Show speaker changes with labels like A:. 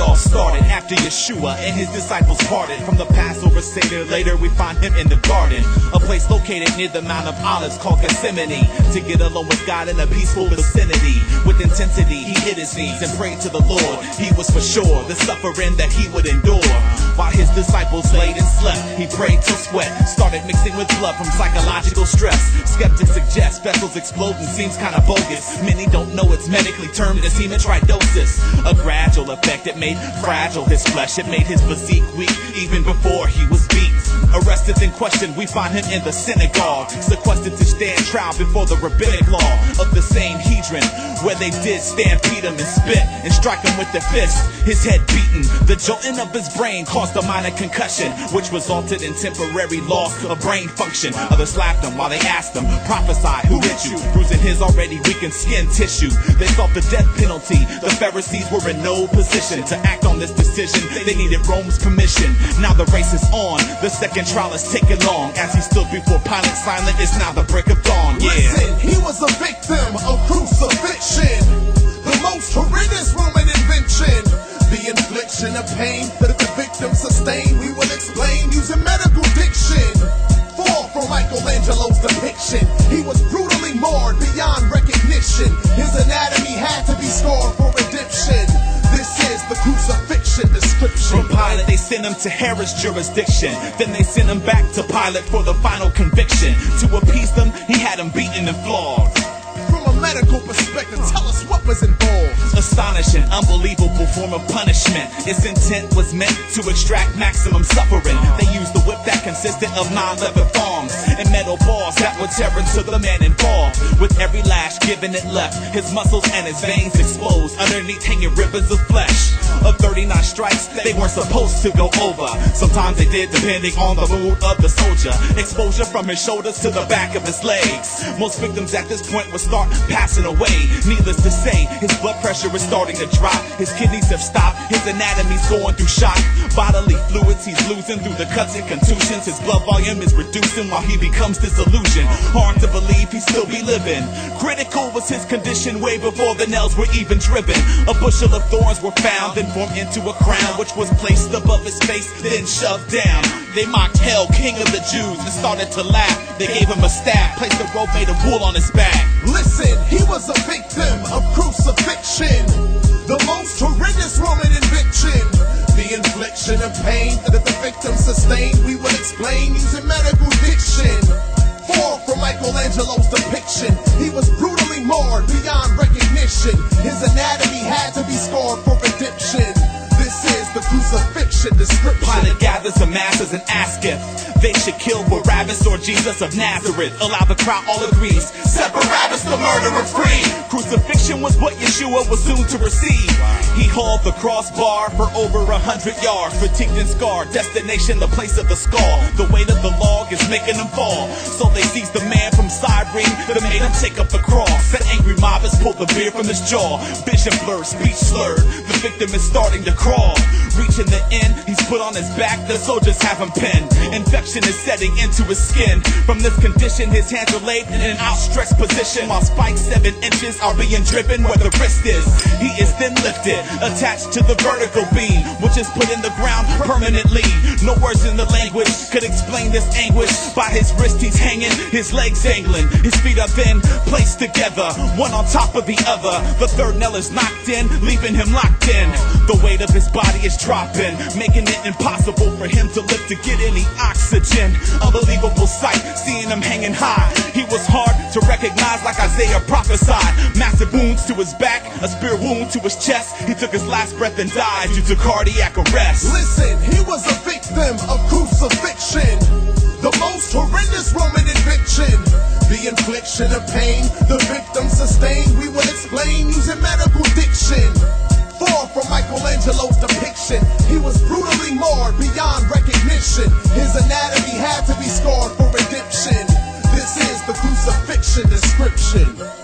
A: all started after Yeshua and his disciples parted from the Passover Seder. Later we find him in the garden, a place located near the Mount of Olives called Gethsemane, to get alone with God in a peaceful vicinity. With intensity he hit his knees and prayed to the Lord. He was for sure the suffering that he would endure. While his disciples laid and slept, he prayed till sweat started mixing with blood from psychological stress. Skeptics suggest vessels exploding seems kinda bogus. Many don't know it's medically termed as hematidrosis, a gradual effect. It made fragile his flesh, it made his physique weak even before he was beat. Arrested and questioned, we find him in the synagogue, sequestered to stand trial before the rabbinic law of the same Hedron, where they did stampede him and spit and strike him with their fists. His head beaten, the jolting of his brain caused a minor concussion, which resulted in temporary loss of brain function. Others slapped him while they asked him, prophesy, who hit you? Bruising his already weakened skin tissue. They sought the death penalty. The Pharisees were in no position to act on this decision. They needed Rome's permission. Now the race is on. The second trial is taking long. As he stood before Pilate silent, it's now the break of dawn. Yeah.
B: Listen, he was a victim of crucifixion, the most horrendous Roman invention. The infliction of pain that the victim sustained, we will explain using medical diction. Far from Michelangelo's depiction, he was brutally marred beyond recognition. His anatomy had to be scarred for redemption. This is the crucifixion description.
A: From Pilate they sent him to Herod's jurisdiction. Then they sent him back to Pilate for the final conviction. To appease them, he had him beaten and flogged.
B: From a medical perspective, tell us what was involved.
A: Astonishing, unbelievable form of punishment. Its intent was meant to extract maximum suffering. They used a whip that consisted of 9 leather thongs and metal bars that would tear into the man involved. With every lash given it left his muscles and his veins exposed, underneath hanging ribbons of flesh. Of 39 strikes they weren't supposed to go over. Sometimes they did, depending on the mood of the soldier. Exposure from his shoulders to the back of his legs. Most victims at this point would start passing away. Needless to say, his blood pressure is starting to drop. His kidneys have stopped, his anatomy's going through shock. Bodily fluids he's losing through the cuts and contusions. His blood volume is reducing while he becomes disillusioned. Hard to believe he still be living. Critical was his condition way before the nails were even driven. A bushel of thorns were found and formed into a crown, which was placed above his face, then shoved down. They mocked Hell, king of the Jews, and started to laugh. They gave him a stab, placed a rope made of wool on his back.
B: Listen, he was a victim of crucifixion, the most horrendous Roman invention. The infliction of pain that the victim sustained, we will explain using medical diction. Far from Michelangelo's depiction, he was brutally marred beyond recognition. His anatomy had to be scarred for redemption. This is the crucifixion description.
A: Pilate gathers the masses and asketh if they should kill Barabbas or Jesus of Nazareth. Aloud the crowd all agrees, set Barabbas the murderer free. Crucifixion was what Yeshua was soon to receive. He hauled the crossbar for over 100 yards, fatigued and scarred, destination the place of the skull. The weight of the log is making him fall, so they seized the man from Cyrene that made him take up the cross. That angry mob has pulled the beard from his jaw, vision blurred, speech slurred. The victim is starting to crawl. Reaching the end, he's put on his back, the soldiers have him pinned. Infection is setting into his skin. From this condition, his hands are laid in an outstretched position, while spikes 7 inches are being driven where the wrist is. He is then lifted, attached to the vertical beam, which is put in the ground permanently. No words in the language could explain this anguish. By his wrist he's hanging, his legs dangling. His feet are then placed together, one on top of the other. The third nail is knocked in, leaving him locked in. The weight of his body is dropping, making it impossible for him to live to get any oxygen. Unbelievable sight, seeing him hanging high. He was hard to recognize, like Isaiah prophesied. Massive wounds to his back, a spear wound to his chest. He took his last breath and died due to cardiac arrest.
B: Listen, he was a victim of crucifixion, the most horrendous Roman invention. The infliction of pain the victim sustained, we will explain using medical diction. Far from Michelangelo's depiction, he was brutally marred beyond recognition. His anatomy had to be scarred for redemption. This is the crucifixion description.